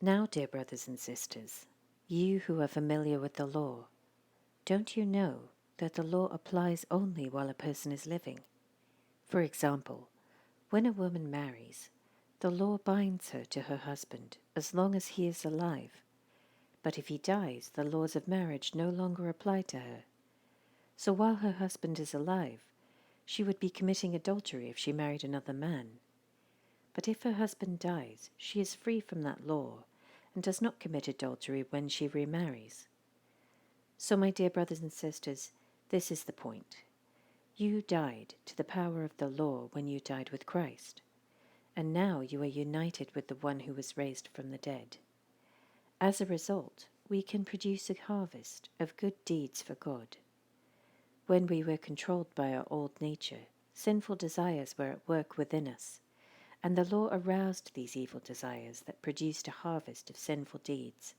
Now, dear brothers and sisters, you who are familiar with the law, don't you know that the law applies only while a person is living? For example, when a woman marries, the law binds her to her husband as long as he is alive. But if he dies, the laws of marriage no longer apply to her. So while her husband is alive, she would be committing adultery if she married another man. But if her husband dies, she is free from that law and does not commit adultery when she remarries. So, my dear brothers and sisters, this is the point. You died to the power of the law when you died with Christ, and now you are united with the one who was raised from the dead. As a result, we can produce a harvest of good deeds for God. When we were controlled by our old nature, sinful desires were at work within us, and the law aroused these evil desires that produced a harvest of sinful deeds,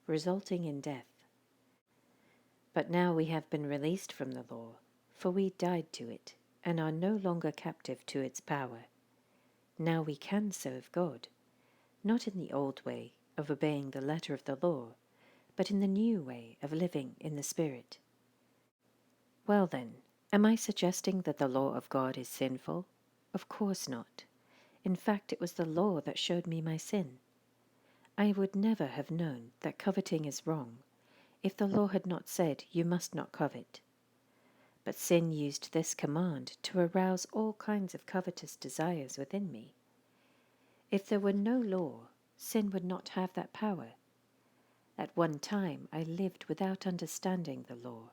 resulting in death. But now we have been released from the law, for we died to it, and are no longer captive to its power. Now we can serve God, not in the old way of obeying the letter of the law, but in the new way of living in the Spirit. Well then, am I suggesting that the law of God is sinful? Of course not. In fact, it was the law that showed me my sin. I would never have known that coveting is wrong if the law had not said you must not covet. But sin used this command to arouse all kinds of covetous desires within me. If there were no law, sin would not have that power. At one time I lived without understanding the law.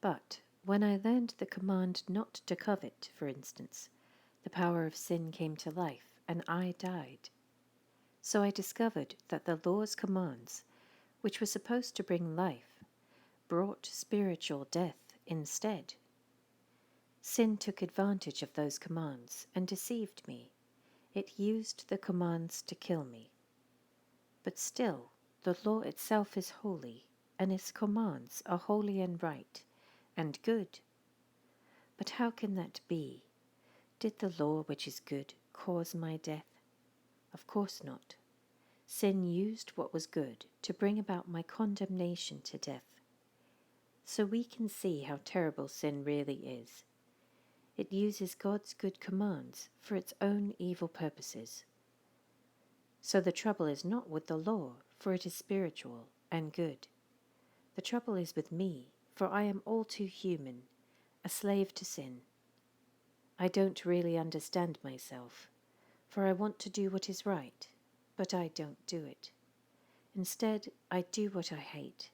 But when I learned the command not to covet, for instance, the power of sin came to life, and I died. So I discovered that the law's commands, which were supposed to bring life, brought spiritual death instead. Sin took advantage of those commands and deceived me. It used the commands to kill me. But still, the law itself is holy, and its commands are holy and right and good. But how can that be? Did the law which is good cause my death? Of course not. Sin used what was good to bring about my condemnation to death. So we can see how terrible sin really is. It uses God's good commands for its own evil purposes. So the trouble is not with the law, for it is spiritual and good. The trouble is with me, for I am all too human, a slave to sin. I don't really understand myself, for I want to do what is right, but I don't do it. Instead, I do what I hate.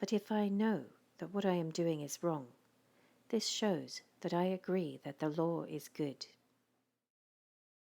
But if I know that what I am doing is wrong, this shows that I agree that the law is good.